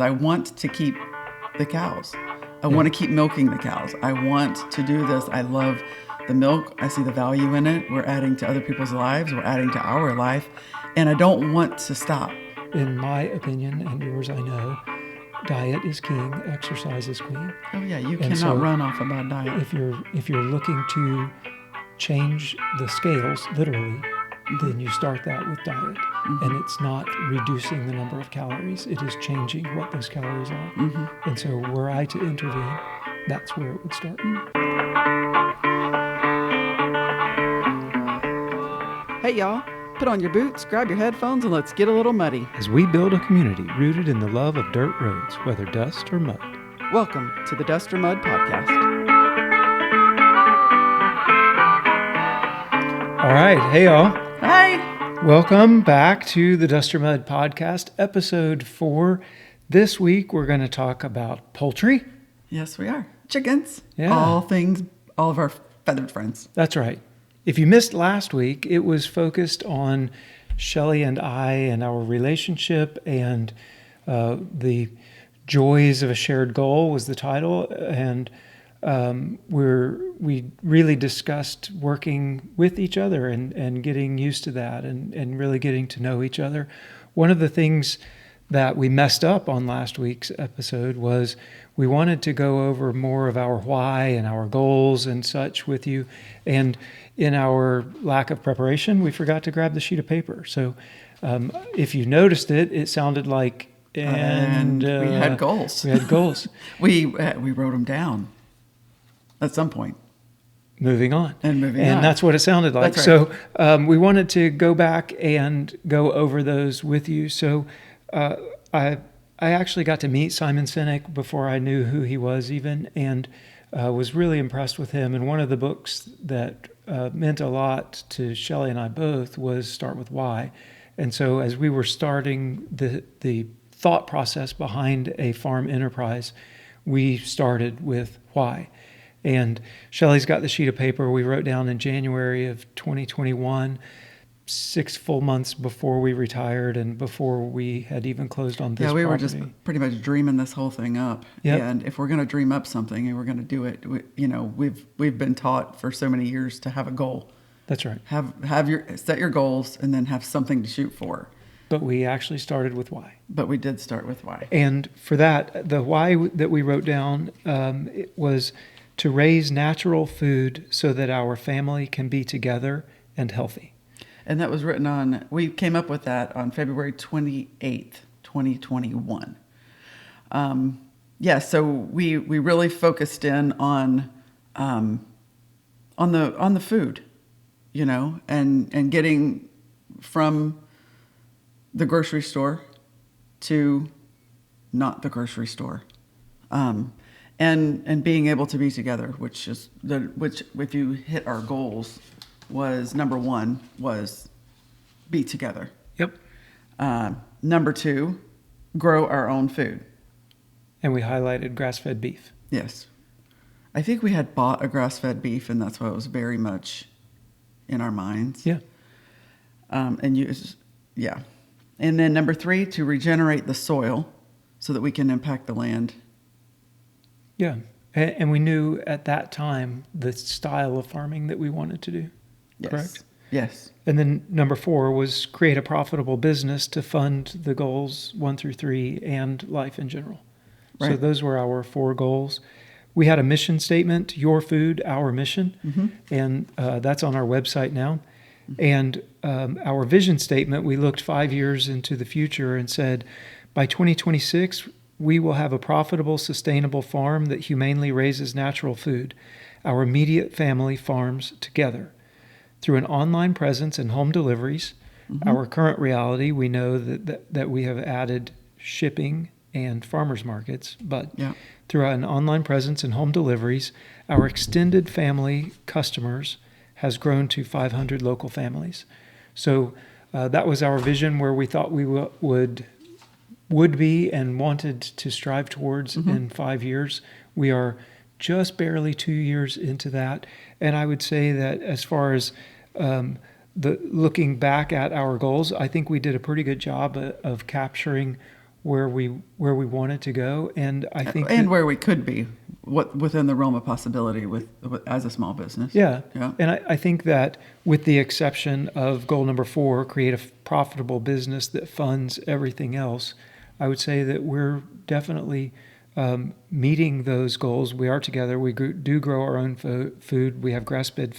I want to keep the cows. I want to keep milking the cows. I want to do this. I love the milk. I see the value in it. We're adding to other people's lives. We're adding to our life. And I don't want to stop. In my opinion, and yours I know, diet is king, exercise is queen. Oh yeah, you cannot run off a bad diet. If you're looking to change the scales, literally, then you start that with diet. And it's not reducing the number of calories. It is changing what those calories are. And so were I to intervene, that's where it would start. Hey y'all, put on your boots, grab your headphones, and let's get a little muddy. As we build a community rooted in the love of dirt roads, whether dust or mud. Welcome to the Dust or Mud podcast. All right, hey y'all. Hi. Welcome back to the Dust or Mud podcast, episode 4. This week we're going to talk about poultry. Yes, we are. Chickens. Yeah. All of our feathered friends. That's right. If you missed last week, it was focused on Shelley and I and our relationship, and the joys of a shared goal was the title. And we really discussed working with each other and getting used to that and really getting to know each other. One of the things that we messed up on last week's episode was we wanted to go over more of our why and our goals and such with you. And in our lack of preparation, we forgot to grab the sheet of paper. So if you noticed it, it sounded like... And we had goals. We had goals. we wrote them down at some point. Moving on. And that's what it sounded like. That's right. So we wanted to go back and go over those with you. So I actually got to meet Simon Sinek before I knew who he was even, and was really impressed with him. And one of the books that meant a lot to Shelley and I both was Start With Why. And so as we were starting the thought process behind a farm enterprise, we started with why. And Shelley's got the sheet of paper we wrote down in January of 2021, 6 full months before we retired and before we had even closed on this property. Were just pretty much dreaming this whole thing up. Yep. And if we're going to dream up something and we're going to do it, we've been taught for so many years to have a goal. That's right. Set your goals and then have something to shoot for. But we actually started with why. But we did start with why. And for that, the why that we wrote down, it was to raise natural food so that our family can be together and healthy. And that was written on, we came up with that on February 28th, 2021. So we really focused in on the food, and getting from the grocery store to not the grocery store. And being able to be together, which if you hit our goals, was number 1 was be together. Yep. Number 2, grow our own food. And we highlighted grass-fed beef. Yes. I think we had bought a grass-fed beef, and that's why it was very much in our minds. Yeah. And then number 3, to regenerate the soil so that we can impact the land. Yeah. And we knew at that time the style of farming that we wanted to do. Yes. Correct? Yes. And then number 4 was create a profitable business to fund the goals 1 through 3 and life in general. Right. So those were our 4 goals. We had a mission statement, Your Food, Our Mission, and that's on our website now. And our vision statement, we looked 5 years into the future and said, by 2026, we will have a profitable, sustainable farm that humanely raises natural food. Our immediate family farms together. Through an online presence and home deliveries, our current reality, we know that we have added shipping and farmers markets, but through an online presence and home deliveries, our extended family customers has grown to 500 local families. So that was our vision where we thought we would be and wanted to strive towards in 5 years. We are just barely 2 years into that. And I would say that as far as looking back at our goals, I think we did a pretty good job of capturing where we wanted to go, and I think where we could be, within the realm of possibility as a small business. Yeah. And I think that with the exception of goal number 4, create a profitable business that funds everything else, I would say that we're definitely meeting those goals. We are together. We do grow our own food. We have grass-fed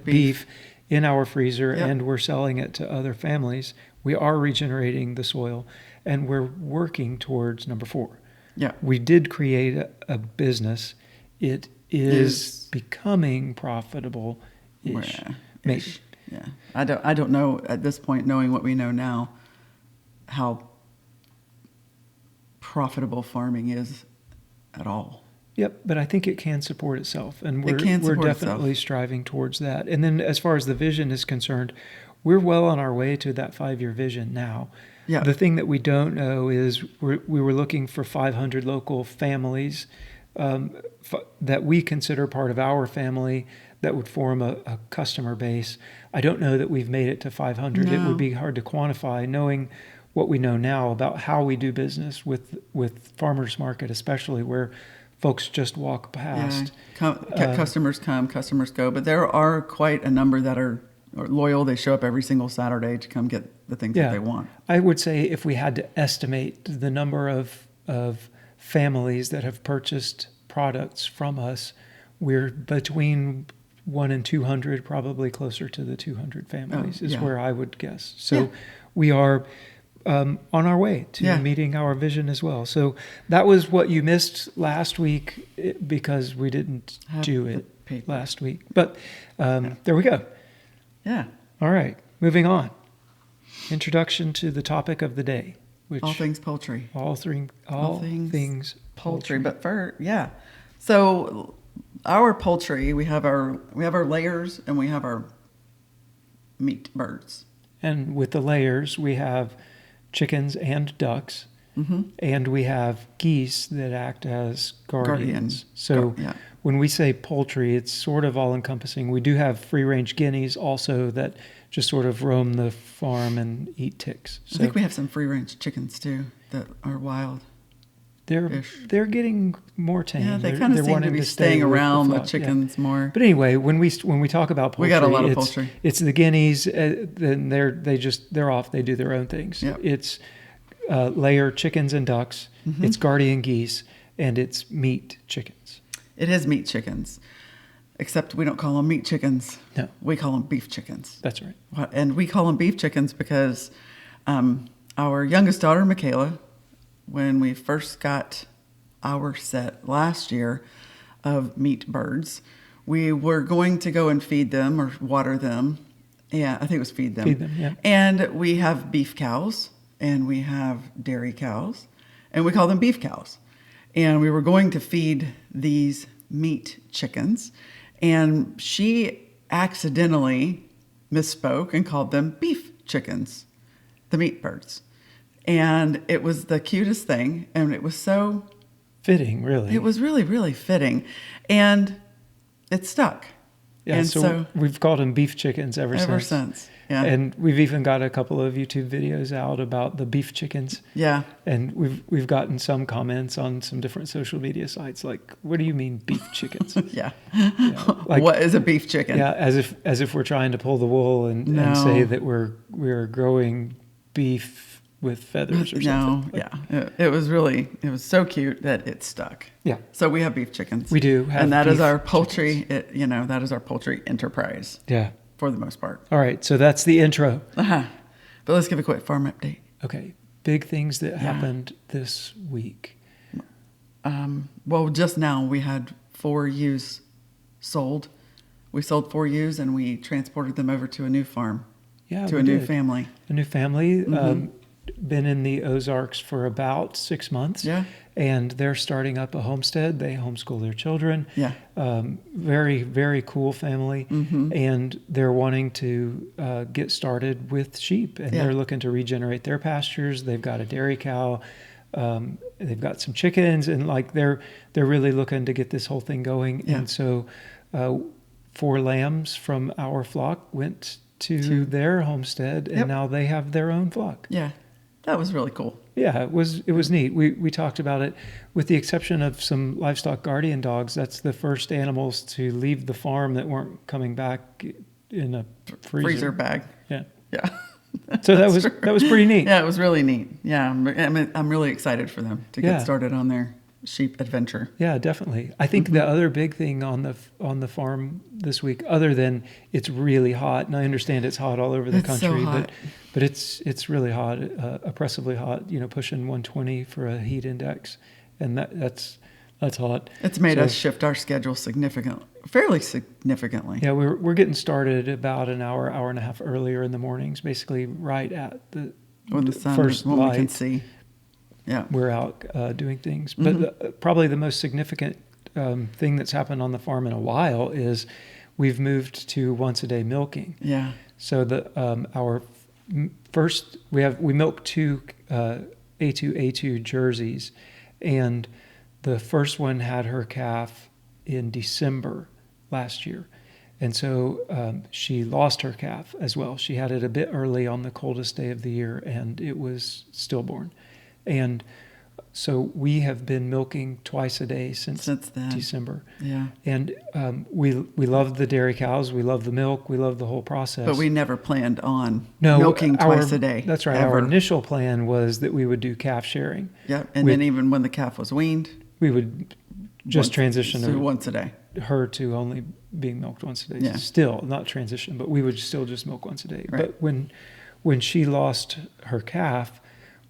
beef in our freezer, and we're selling it to other families. We are regenerating the soil, and we're working towards number 4. Yeah. We did create a business. It is becoming profitable-ish. Maybe. Yeah. I don't know at this point, knowing what we know now, how profitable farming is at all. Yep, but I think it can support itself, and we're itself. definitely striving towards that. And then as far as the vision is concerned, we're well on our way to that 5-year vision now. Yeah. The thing that we don't know is we were looking for 500 local families that we consider part of our family that would form a customer base. I don't know that we've made it to 500. No. It would be hard to quantify, knowing what we know now about how we do business with farmers market, especially where folks just walk past. Customers come, customers go, but there are quite a number that are loyal. They show up every single Saturday to come get the things that they want. I would say if we had to estimate the number of families that have purchased products from us, we're between 1 and 200, probably closer to the 200 families is where I would guess. So we are on our way to meeting our vision as well. So that was what you missed last week because we didn't do it last week. But there we go. Yeah. All right. Moving on. Introduction to the topic of the day. Which all things poultry. All things poultry. But so our poultry, we have our layers and we have our meat birds. And with the layers, we have chickens and ducks, and we have geese that act as guardians. So when we say poultry, it's sort of all-encompassing. We do have free-range guineas also that just sort of roam the farm and eat ticks. So I think we have some free-range chickens too that are wild. They're getting more tame. Yeah, they kind of seem to be staying around the chickens more. But anyway, when we talk about poultry, we got a lot of poultry. It's the guineas. Then they're off. They do their own things. Yep. It's layer chickens and ducks. It's guardian geese, and it's meat chickens. It is meat chickens, except we don't call them meat chickens. No, we call them beef chickens. That's right. And we call them beef chickens because our youngest daughter, Makaylah, when we first got our set last year of meat birds, we were going to go and feed them or water them. Yeah, I think it was feed them. Feed them, yeah. And we have beef cows and we have dairy cows, and we call them beef cows. And we were going to feed these meat chickens, and she accidentally misspoke and called them beef chickens, the meat birds. And it was the cutest thing, and it was so fitting, really. It was really, really fitting, and it stuck. Yeah, and so we've called them beef chickens ever since. Yeah. And we've even got a couple of YouTube videos out about the beef chickens. Yeah. And we've gotten some comments on some different social media sites like, "What do you mean beef chickens?" Yeah. Like, what is a beef chicken? Yeah, as if we're trying to pull the wool and say that we're growing beef with feathers or something. No, it was so cute that it stuck. Yeah. So we have beef chickens. We do have and that beef is our poultry. That is our poultry enterprise. Yeah. For the most part. All right, so that's the intro. But let's give a quick farm update. Okay, big things that happened this week. Well, just now we had 4 ewes sold. We sold 4 ewes and we transported them over to a new farm. Yeah, to a new family. A new family. Been in the Ozarks for about 6 months. Yeah. And they're starting up a homestead. They homeschool their children. Yeah. Very, very cool family. And they're wanting to get started with sheep. And they're looking to regenerate their pastures. They've got a dairy cow. They've got some chickens. And they're really looking to get this whole thing going. Yeah. And so 4 lambs from our flock went to their homestead. And now they have their own flock. Yeah. That was really cool. Yeah, it was neat. We talked about it, with the exception of some livestock guardian dogs. That's the first animals to leave the farm that weren't coming back in a freezer bag. Yeah. Yeah. So that was pretty neat. Yeah, it was really neat. Yeah, I'm really excited for them to get started on their sheep adventure. Yeah, definitely. I think the other big thing on the farm this week, other than it's really hot, and I understand it's hot all over the country, so but it's really hot, oppressively hot. Pushing 120 for a heat index, and that's hot. It's made us shift our schedule fairly significantly. Yeah, we're getting started about an hour and a half earlier in the mornings, basically right at when the sun first when light. we can see. Yeah, we're out doing things. But probably the most significant thing that's happened on the farm in a while is we've moved to once a day milking. Yeah. So our first we milk two A2 jerseys, and the first one had her calf in December last year. And so she lost her calf as well. She had it a bit early on the coldest day of the year, and it was stillborn. And so we have been milking twice a day since then. December. Yeah. And we love the dairy cows. We love the milk. We love the whole process. But we never planned on milking twice a day. That's right. Ever. Our initial plan was that we would do calf sharing. Yep. And then even when the calf was weaned, we would just transition to once a day. Her to only being milked once a day. Yeah. Still not transition, but we would still just milk once a day. Right. But when she lost her calf,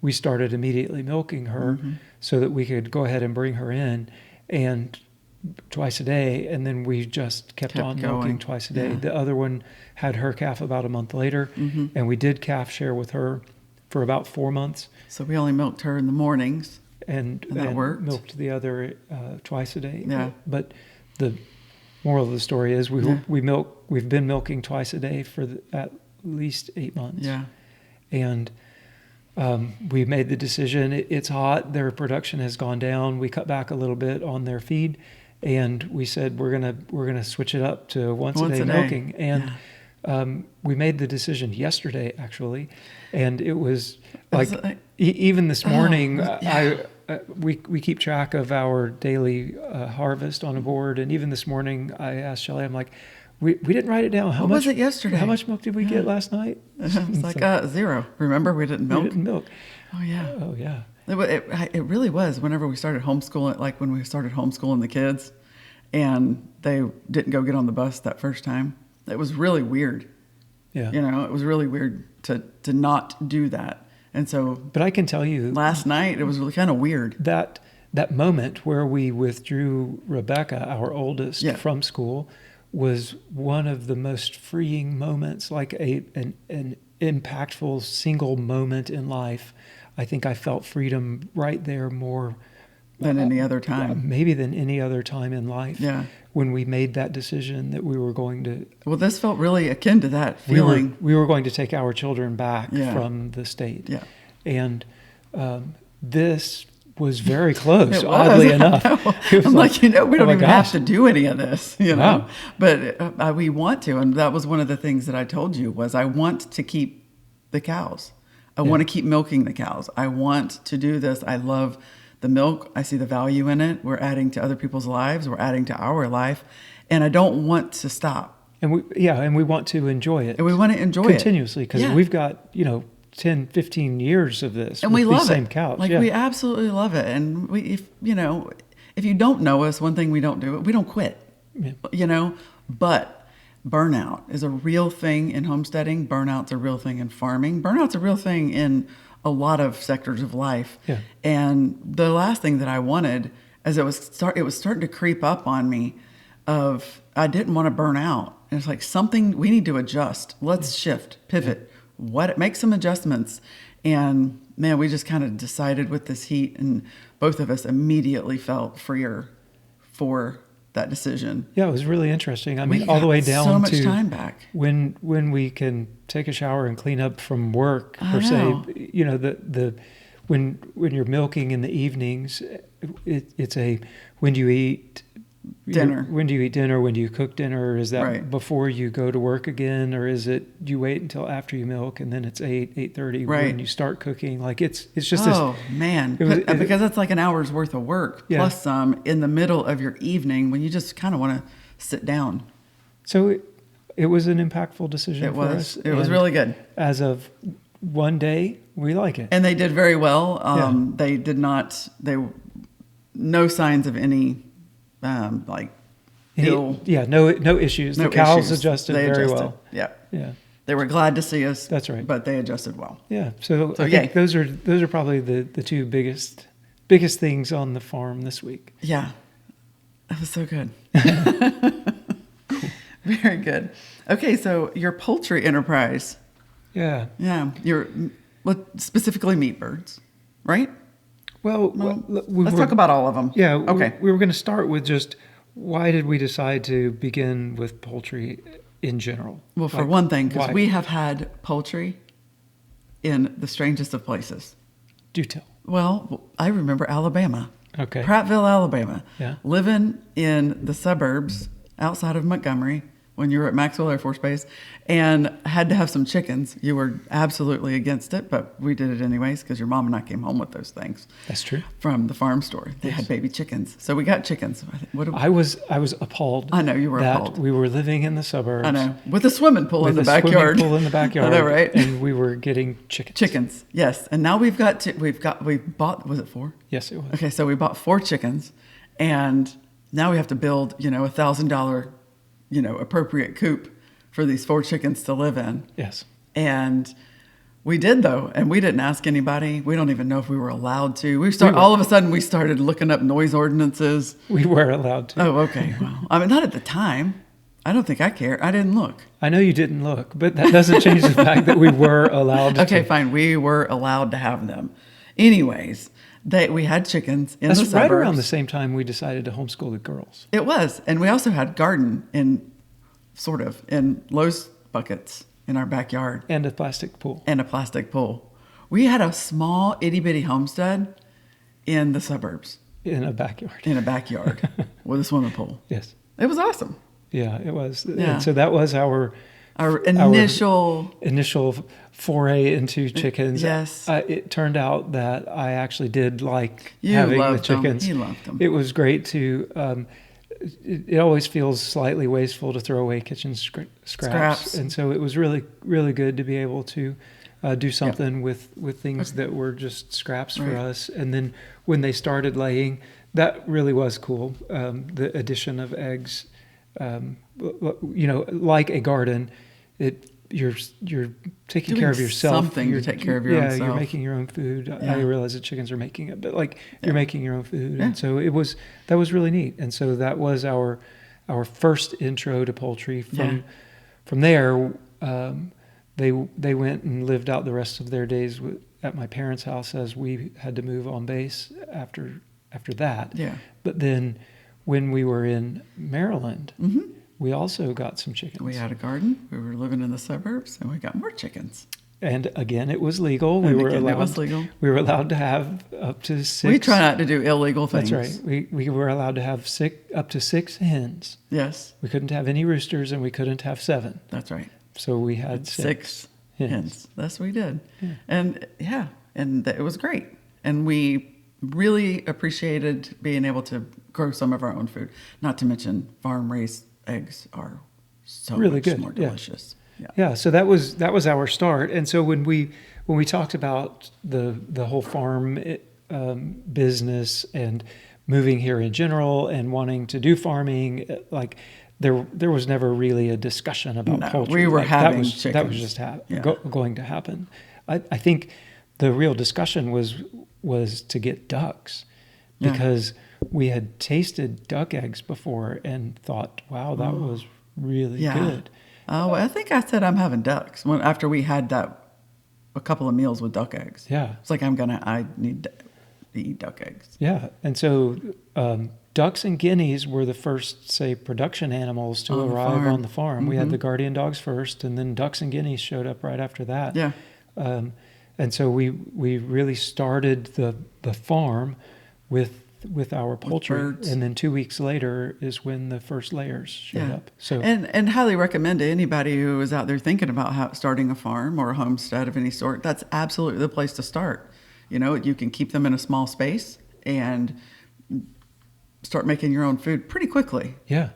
we started immediately milking her so that we could go ahead and bring her in and twice a day. And then we just kept on going. Milking twice a day. Yeah. The other one had her calf about a month later, and we did calf share with her for about 4 months. So we only milked her in the mornings. And that worked. Milked the other twice a day. Yeah. But the moral of the story is we've been milking twice a day for at least 8 months. Yeah. And we made the decision. It's hot. Their production has gone down. We cut back a little bit on their feed, and we said we're gonna switch it up to once a day milking. And we made the decision yesterday, actually, and it was like even this morning. We keep track of our daily harvest on a board, and even this morning I asked Shelley, I'm like, we didn't write it down. How much was it yesterday? How much milk did we get last night? It's like 0. Remember, we didn't milk. We didn't milk. Oh yeah. Oh yeah. It really was. Whenever we started homeschooling, like when we started homeschooling the kids, and they didn't go get on the bus that first time, it was really weird. Yeah. It was really weird to not do that. And so, but I can tell you, last night it was really kind of weird. That moment where we withdrew Rebecca, our oldest, from school, was one of the most freeing moments, like an impactful single moment in life. I think I felt freedom right there more than any other time. Maybe than any other time in life. Yeah. When we made that decision that we were going to... Well, this felt really akin to that feeling. We were going to take our children back from the state. Yeah. And this was very close, oddly enough. I'm like, we don't even have to do any of this, Wow. But we want to. And that was one of the things that I told you was I want to keep the cows. I want to keep milking the cows. I want to do this. I love the milk. I see the value in it. We're adding to other people's lives. We're adding to our life. And I don't want to stop. And we want to enjoy it. And we want to enjoy continuously, because we've got, 10, 15 years of this. And we love these same cows. We absolutely love it. And if you don't know us, one thing we don't do, we don't quit, but burnout is a real thing in homesteading. Burnout's a real thing in farming. Burnout's a real thing in a lot of sectors of life. Yeah. And the last thing that I wanted, as it was starting to creep up on me, I didn't want to burn out. And it's like something we need to adjust. Let's shift, pivot, make some adjustments. And man, we just kind of decided with this heat, and both of us immediately felt freer for that decision. Yeah, it was really interesting. I mean, all the way down so much to time back. When we can take a shower and clean up from work, per se. When you're milking in the evenings, it's when you eat, dinner. When do you eat dinner? When do you cook dinner? Is that Right. before you go to work again, or is it do you wait until after you milk and then it's 8:30 Right. when you start cooking? Like it's just Oh man, It was- because that's like an hour's worth of work Yeah. plus some in the middle of your evening when you just kind of want to sit down. So it was an impactful decision It for was. us. It was and really good. As of one day, we like it. And they did very well. Yeah. They did not. No signs of any ill. No issues. No The cows issues. adjusted They very adjusted. well. Yeah. Yeah. They were glad to see us. That's right. But they adjusted well. Yeah. So I yay. think those are probably the two biggest things on the farm this week. Yeah. That was so good. Very good. Okay, so your poultry enterprise. Yeah. Yeah. Specifically meat birds, right? Well, Let's talk about all of them. Yeah. Okay. We were going to start with just why did we decide to begin with poultry in general? Well, for one thing, because why? we have had poultry in the strangest of places. Do tell. Well, I remember Alabama. Okay. Prattville, Alabama. Yeah. Living in the suburbs outside of Montgomery when you were at Maxwell Air Force Base and had to have some chickens. You were absolutely against it, but we did it anyways because your mom and I came home with those things. That's true. From the farm store. They had baby chickens. So we got chickens. I was appalled. I know, you were that appalled. We were living in the suburbs. I know. With a swimming pool in the With a backyard. swimming pool in the backyard. I know, right? And we were getting chickens. Chickens, yes. And now we bought, was it 4? Yes, it was. Okay, so we bought 4 chickens, and now we have to build, $1,000, appropriate coop for these 4 chickens to live in. Yes. And we did though, and we didn't ask anybody. We don't even know if we were allowed to. All of a sudden we started looking up noise ordinances. We were allowed to. Oh, okay. Well, I mean, not at the time. I don't think I cared. I didn't look. I know you didn't look, but that doesn't change the fact that we were allowed to. Okay, fine. We were allowed to have them. Anyways, we had chickens in the suburbs. That's right around the same time we decided to homeschool the girls. It was. And we also had garden in Lowe's buckets in our backyard. And a plastic pool. We had a small itty bitty homestead in the suburbs. In a backyard. In a backyard with a swimming pool. Yes. It was awesome. Yeah, it was. Yeah. And so that was our initial foray into chickens. Yes. It turned out that I actually did like You having the loved them. chickens. You loved them. It was great to. It always feels slightly wasteful to throw away kitchen scraps, and so it was really, really good to be able to do something with things that were just scraps for us. And then when they started laying, that really was cool. The addition of eggs. Like a garden, you're taking care of yourself. Something to take care of your own self. Yeah, you're making your own food. Yeah. I realize the chickens are making it, but you're making your own food, and so that was really neat. And so that was our first intro to poultry. From there, they went and lived out the rest of their days at my parents' house as we had to move on base after that. Yeah. But then when we were in Maryland, we also got some chickens. We had a garden. We were living in the suburbs, and we got more chickens. And again, it was legal. It was legal. We were allowed to have up to 6. We try not to do illegal things. That's right. We were allowed to have up to 6 hens. Yes. We couldn't have any roosters, and we couldn't have 7. That's right. So we had 6 hens. That's what we did. Yeah. And it was great. And we really appreciated being able to grow some of our own food. Not to mention farm-raised eggs are so really much good. more delicious. Yeah. So that was our start. And so when we talked about the whole farm business and moving here in general and wanting to do farming, there was never really a discussion about poultry. We were having chickens. That was just going to happen. I think the real discussion was to get ducks, because we had tasted duck eggs before and thought, wow, that was really good. Oh, I think I said I'm having ducks after we had a couple of meals with duck eggs. Yeah. It's like I need to eat duck eggs. Yeah. And so ducks and guineas were the first, say, production animals to arrive on the farm. We had the guardian dogs first, and then ducks and guineas showed up right after that. Yeah. And so we really started the farm with with our poultry, birds. and then 2 weeks later is when the first layers showed up. So and highly recommend to anybody who is out there thinking about starting a farm or a homestead of any sort. That's absolutely the place to start. You can keep them in a small space and start making your own food pretty quickly. Yeah.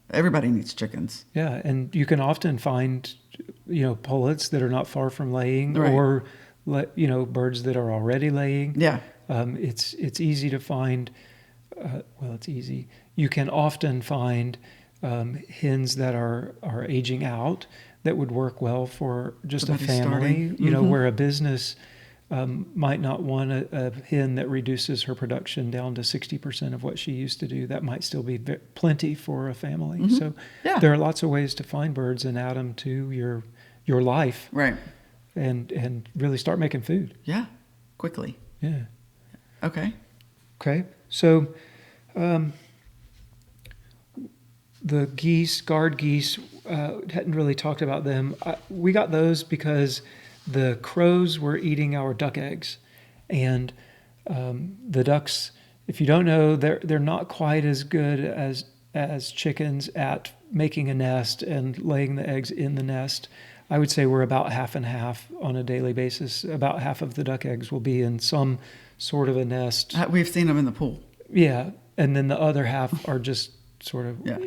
Everybody needs chickens. Yeah, and you can often find, pullets that are not far from laying, Right. or birds that are already laying. Yeah. It's easy to find. It's easy. You can often find hens that are aging out that would work well for just Somebody a family. starting. Where a business might not want a hen that reduces her production down to 60% of what she used to do. That might still be plenty for a family. Mm-hmm. So Yeah. there are lots of ways to find birds and add them to your life. Right. And really start making food. Yeah. Quickly. Yeah. Okay. So the geese, guard geese, hadn't really talked about them. We got those because the crows were eating our duck eggs, and the ducks, if you don't know, they're not quite as good as chickens at making a nest and laying the eggs in the nest. I would say we're about half and half on a daily basis. About half of the duck eggs will be in some sort of a nest. We've seen them in the pool. Yeah, and then the other half are just sort of Yeah.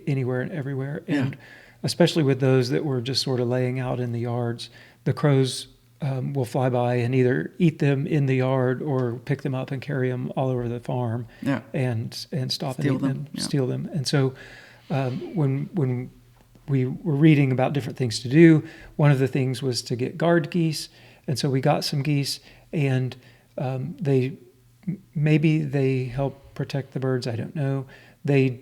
anywhere and everywhere. Yeah. And especially with those that were just sort of laying out in the yards, the crows will fly by and either eat them in the yard or pick them up and carry them all over the farm. Yeah. and stop Steal and eat them. Yeah. steal them. And so when we were reading about different things to do, one of the things was to get guard geese. And so we got some geese, and they help protect the birds. I don't know. They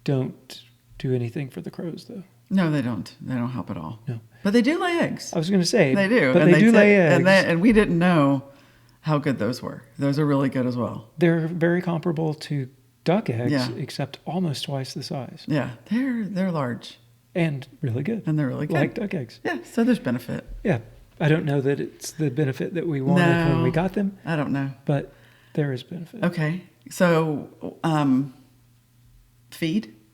don't do anything for the crows, though. No, they don't. They don't help at all. No. But they do lay eggs. I was going to say. They do. But and they do lay eggs. And we didn't know how good those were. Those are really good as well. They're very comparable to duck eggs, Yeah. except almost twice the size. Yeah, they're large. And really good. And they're really good. Like duck eggs. Yeah, so there's benefit. Yeah. I don't know that it's the benefit that we wanted when we got them, I don't know. but there is benefit. Okay, so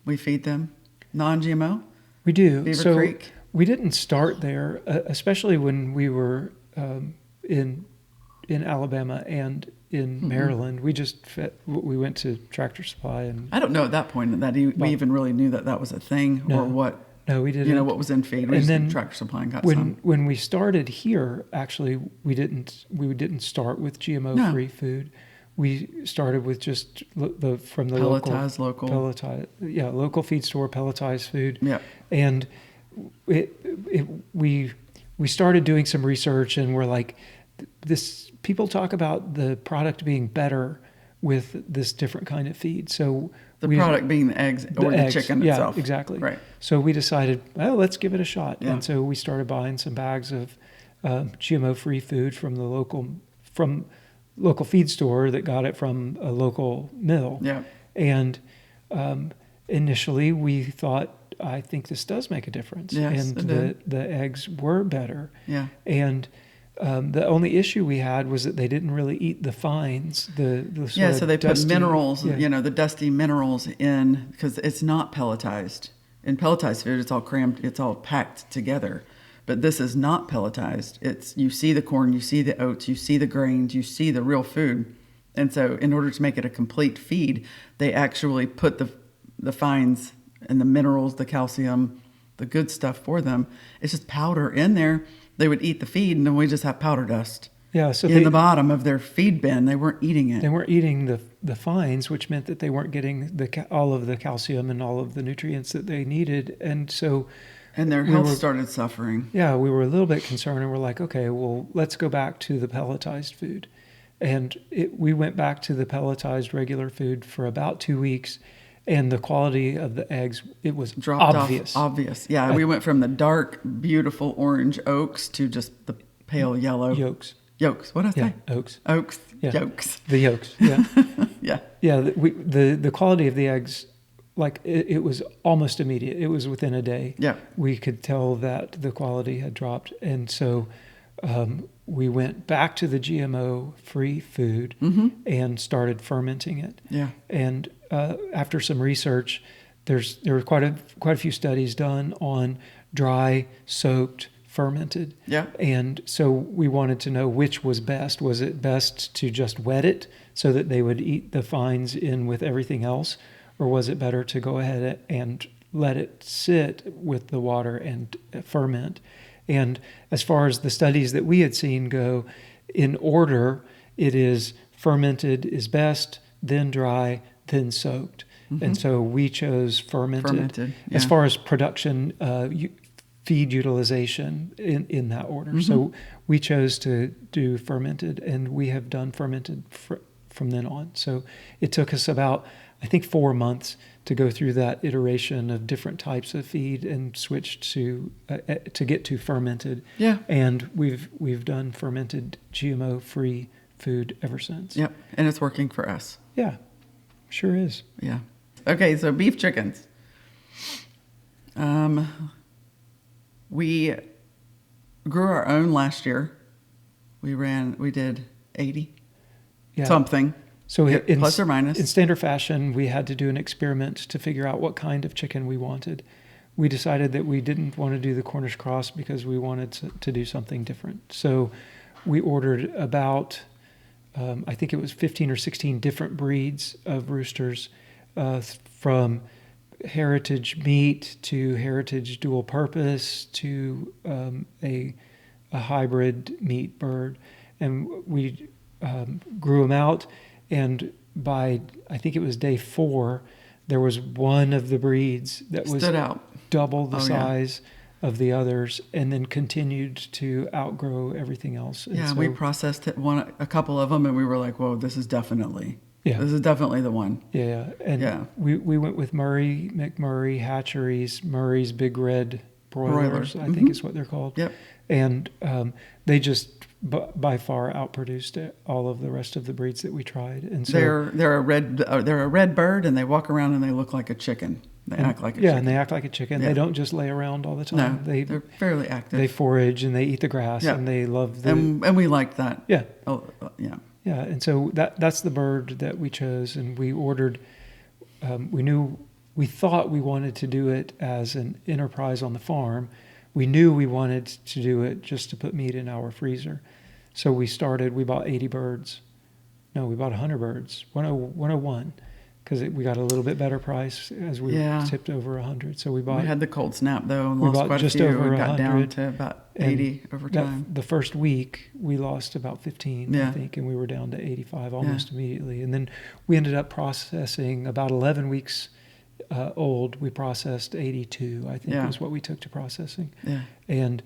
we feed them non-GMO? We do. Beaver Creek? We didn't start there, especially when we were in Alabama and in Maryland. We just we went to Tractor Supply, and I don't know at that point that we even really knew that was a thing or what. No, we didn't. What was in feed. We And just then did Tractor Supply and got some. When we started here, actually, we didn't start with GMO-free food. We started with just from the local feed store, pelletized food. Yeah. And we started doing some research, and we're like, this. People talk about the product being better with this different kind of feed. So the product being the eggs or the chicken itself. Yeah, exactly. Right. So we decided, well, let's give it a shot. Yeah. And so we started buying some bags of GMO-free food from the local feed store that got it from a local mill. Yeah. And initially we thought, I think this does make a difference. Yes, and it did. the eggs were better. Yeah. And the only issue we had was that they didn't really eat the fines. So they put minerals, yeah. The dusty minerals in, because it's not pelletized. In pelletized food, it's all crammed, it's all packed together. But this is not pelletized. You see the corn, you see the oats, you see the grains, you see the real food. And so in order to make it a complete feed, they actually put the fines and the minerals, the calcium, the good stuff for them. It's just powder in there. They would eat the feed, and then we just have powder dust. Yeah, so in the bottom of their feed bin. They weren't eating it. They weren't eating the fines, which meant that they weren't getting all of the calcium and all of the nutrients that they needed. And so... And their health started suffering. Yeah, we were a little bit concerned, and we're like, okay, well, let's go back to the pelletized food. And we went back to the pelletized regular food for about 2 weeks, and the quality of the eggs, it was dropped obvious. Obvious. Yeah, we went from the dark, beautiful orange oaks to just the pale yellow. Yolks. What did I say? Oaks. Yeah. Yolks. The yolks, yeah. Yeah. Yeah, the quality of the eggs, like it was almost immediate. It was within a day. Yeah. We could tell that the quality had dropped. And so we went back to the GMO-free food and started fermenting it. Yeah. And after some research, there were quite a few studies done on dry, soaked, fermented. Yeah. And so we wanted to know which was best. Was it best to just wet it so that they would eat the fines in with everything else? Or was it better to go ahead and let it sit with the water and ferment? And as far as the studies that we had seen go, in order, it is fermented is best, then dry, then soaked. And so we chose fermented. Yeah. As far as production, feed utilization in that order. So we chose to do fermented, and we have done fermented from then on. So it took us about, I think, 4 months to go through that iteration of different types of feed and switch to get to fermented. Yeah. And we've done fermented GMO-free food ever since. Yep. And it's working for us. Yeah, sure is. Yeah. Okay, so beef chickens. We grew our own last year. We did 80 something. So plus or minus. In standard fashion, we had to do an experiment to figure out what kind of chicken we wanted. We decided that we didn't want to do the Cornish cross because we wanted to do something different. So we ordered about, I think it was 15 or 16 different breeds of roosters, from heritage meat to heritage dual purpose to a hybrid meat bird. And we grew them out. And by, I think it was day 4, there was one of the breeds that was stood out, double the size of the others, and then continued to outgrow everything else. And so we processed a couple of them, and we were like, "Whoa, this is definitely the one." Yeah, and we went with Murray McMurray Hatcheries, Murray's Big Red Broilers, I think is what they're called. Yep. And they just by far outproduced all of the rest of the breeds that we tried. And so they're a red bird, and they walk around and they look like a chicken. They act like a chicken. Yeah, and they act like a chicken. Yeah. They don't just lay around all the time. No, they're fairly active. They forage and they eat the grass, and they love the... And we liked that. Yeah. Oh, yeah. Yeah, and so that's the bird that we chose, and we ordered... we thought we wanted to do it as an enterprise on the farm. We knew we wanted to do it just to put meat in our freezer. So we bought 80 birds. No, we bought 100 birds, 101, because we got a little bit better price as we tipped over 100. So we had the cold snap, though, and lost quite a few. Over we got 100, down to about 80 over time. The first week, we lost about 15, I think, and we were down to 85 almost immediately. And then we ended up processing about 11 weeks old. We processed 82, I think, was what we took to processing. Yeah. And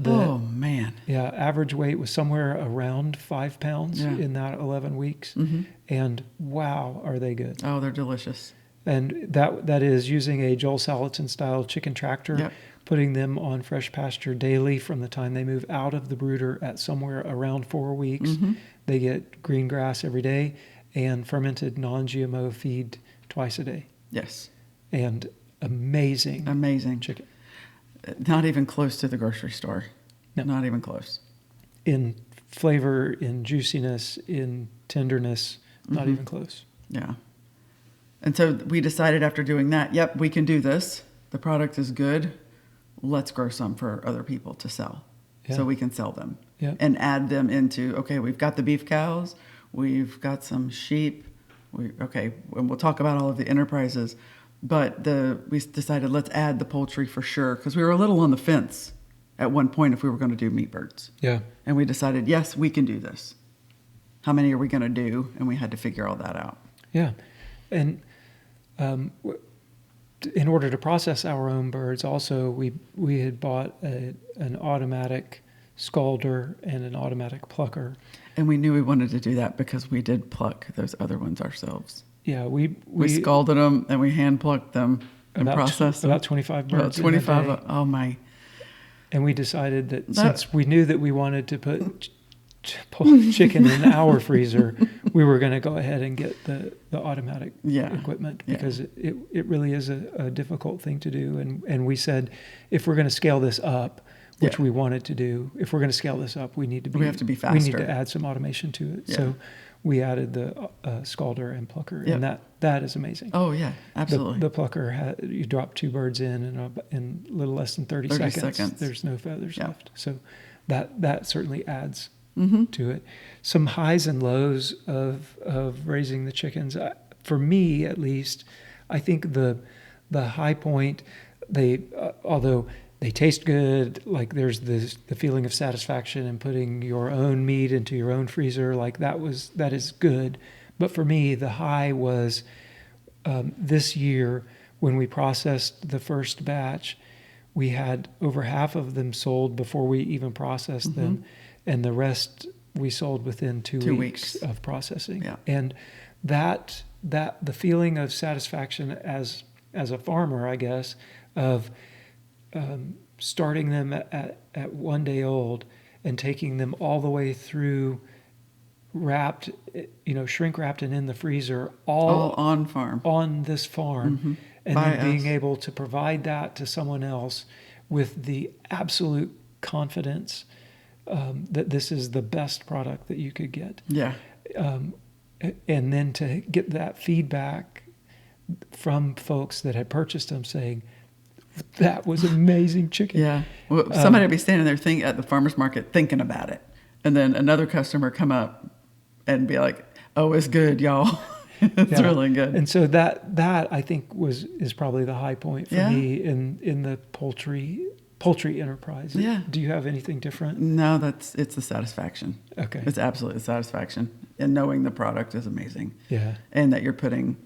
average weight was somewhere around 5 pounds in that 11 weeks. Mm-hmm. And wow, are they good. Oh, they're delicious. And that is using a Joel Salatin style chicken tractor, putting them on fresh pasture daily from the time they move out of the brooder at somewhere around 4 weeks. Mm-hmm. They get green grass every day and fermented non-GMO feed twice a day. Yes. And amazing chicken. Not even close to the grocery store. No. Not even close. In flavor, in juiciness, in tenderness, not even close. Yeah. And so we decided after doing that, we can do this. The product is good. Let's grow some for other people to sell. So we can sell them. Yeah. And add them into, we've got the beef cows. We've got some sheep. And we'll talk about all of the enterprises. But we decided let's add the poultry for sure, because we were a little on the fence at one point if we were going to do meat birds. Yeah. And we decided, yes, we can do this. How many are we going to do? And we had to figure all that out. Yeah. And in order to process our own birds, also we had bought an automatic scalder and an automatic plucker. And we knew we wanted to do that because we did pluck those other ones ourselves. Yeah, we scalded them and we hand plucked them and processed them. About 25 birds. About 25. Oh my! And we decided that since we knew that we wanted to put chicken in our freezer, we were going to go ahead and get the automatic equipment, because it really is a difficult thing to do. And we said, if we're going to scale this up, which we wanted to do. If we're going to scale this up, we have to be faster. We need to add some automation to it. Yeah. So we added the scalder and plucker, and that is amazing. Oh yeah, absolutely. The plucker, you drop 2 birds in a little less than 30 seconds. There's no feathers left. So that certainly adds to it. Some highs and lows of raising the chickens. For me, at least, I think the high point, although they taste good, like there's the feeling of satisfaction in putting your own meat into your own freezer, like that is good. But for me, the high was this year when we processed the first batch. We had over half of them sold before we even processed them, and the rest we sold within 2 weeks of processing. Yeah. And that the feeling of satisfaction as a farmer, I guess, of starting them at 1 day old and taking them all the way through wrapped, shrink wrapped and in the freezer, all on this farm, and then being able to provide that to someone else with the absolute confidence that this is the best product that you could get. Yeah. And then to get that feedback from folks that had purchased them saying, that was amazing chicken. Yeah. Well, somebody would be standing there at the farmer's market thinking about it. And then another customer come up and be like, oh, it's good, y'all. It's really good. And so that I think is probably the high point for me in the poultry enterprise. Yeah. Do you have anything different? No, it's the satisfaction. Okay. It's absolutely the satisfaction. And knowing the product is amazing. Yeah. And that you're putting,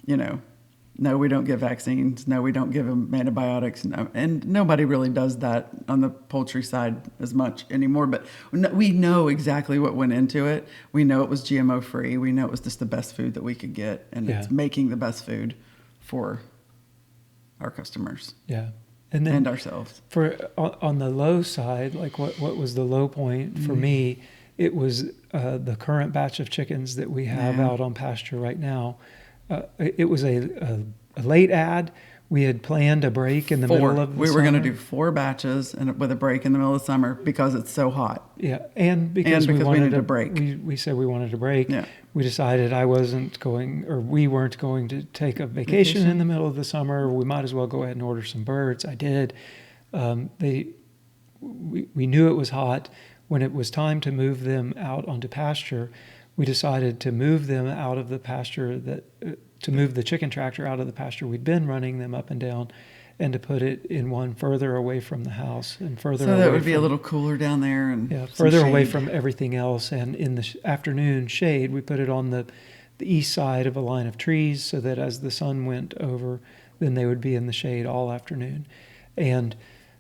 no, we don't give vaccines. No, we don't give them antibiotics. No, and nobody really does that on the poultry side as much anymore. But we know exactly what went into it. We know it was GMO-free. We know it was just the best food that we could get. And it's making the best food for our customers. Yeah. And ourselves. For on the low side, like what was the low point for me, it was the current batch of chickens that we have out on pasture right now. It was a late ad. We had planned a break in the middle of the summer. We were going to do 4 batches with a break in the middle of the summer because it's so hot. Yeah, and because we needed a break. We said we wanted a break. Yeah. We decided we weren't going to take a vacation in the middle of the summer. We might as well go ahead and order some birds. I did. We knew it was hot. When it was time to move them out onto pasture, we decided to move them out of the pasture to move the chicken tractor out of the pasture we'd been running them up and down, and to put it in one further away from the house and further away. So that would be a little cooler down there, and further away from everything else. And in the afternoon shade, we put it on the east side of a line of trees, so that as the sun went over, then they would be in the shade all afternoon. And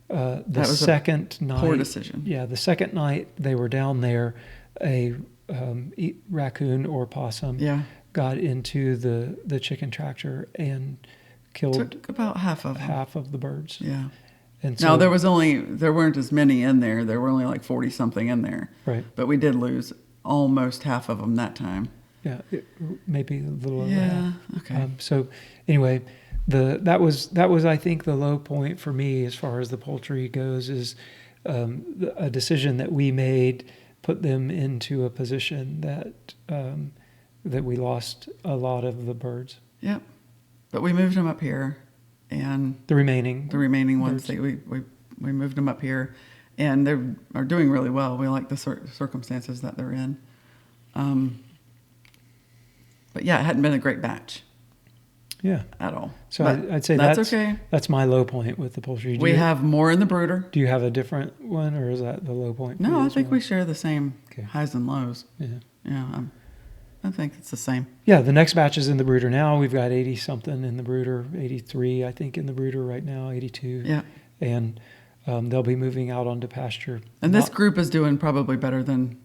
the second night, poor decision. Yeah, the second night they were down there, a raccoon or possum got into the chicken tractor and killed Took about half of the birds. Yeah. And so, there weren't as many in there. There were only like 40 something in there. Right. But we did lose almost half of them that time. Yeah, maybe a little over half. Yeah. Okay. So anyway, that was I think the low point for me as far as the poultry goes is a decision that we made put them into a position that we lost a lot of the birds. Yep. But we moved them up here, and the remaining ones we moved them up here, and they are doing really well. We like the circumstances that they're in. But yeah, it hadn't been a great batch. Yeah. At all. So I'd say that's okay. That's my low point with the poultry. We have more in the brooder. Do you have a different one, or is that the low point? No, I think we share the same highs and lows. Yeah. Yeah. I think it's the same. Yeah. The next batch is in the brooder now. We've got 80 something in the brooder, 83, I think, in the brooder right now, 82. Yeah. And they'll be moving out onto pasture. And this group is doing probably better than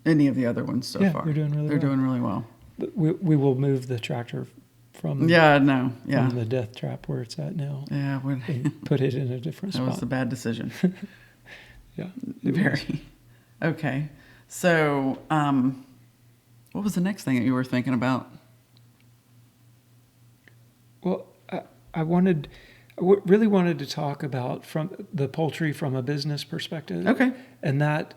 any of the other ones so far. They're doing really well. We will move the tractor from from the death trap where it's at now. Yeah, and put it in a different spot. That was a bad decision. Yeah, very. Okay, so what was the next thing that you were thinking about? Well, I wanted really wanted to talk about from the poultry from a business perspective. Okay. And that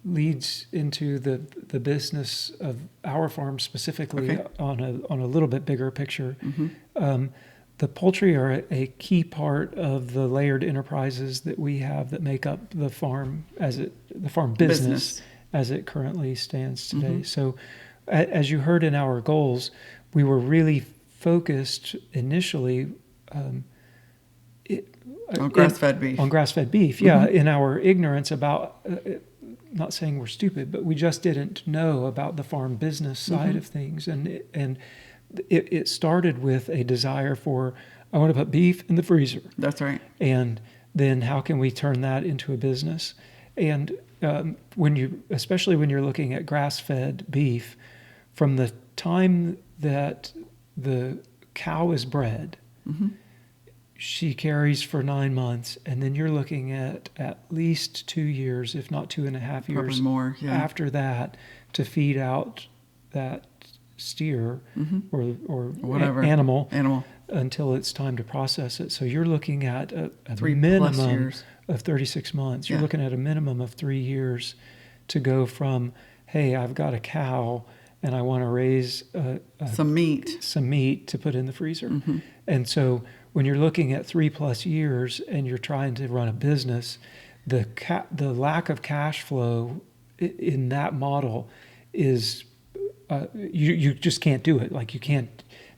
leads into the business of our farm specifically on a little bit bigger picture. The poultry are a key part of the layered enterprises that we have that make up the farm business as it currently stands today. So as you heard in our goals, we were really focused initially on grass-fed beef. On grass-fed beef, yeah. In our ignorance about, not saying we're stupid, but we just didn't know about the farm business side of things. And it started with a desire for, I want to put beef in the freezer. That's right. And then how can we turn that into a business? And especially when you're looking at grass-fed beef, from the time that the cow is bred, she carries for 9 months, and then you're looking at least 2 years, if not 2.5 years, probably more, after that, to feed out that steer or whatever animal until it's time to process it. So you're looking at a 3+ minimum years of 36 months. You're looking at a minimum of 3 years to go from, hey, I've got a cow and I want to raise some meat to put in the freezer. And so when you're looking at 3+ years and you're trying to run a business, the lack of cash flow in that model is you just can't do it. Like you can't.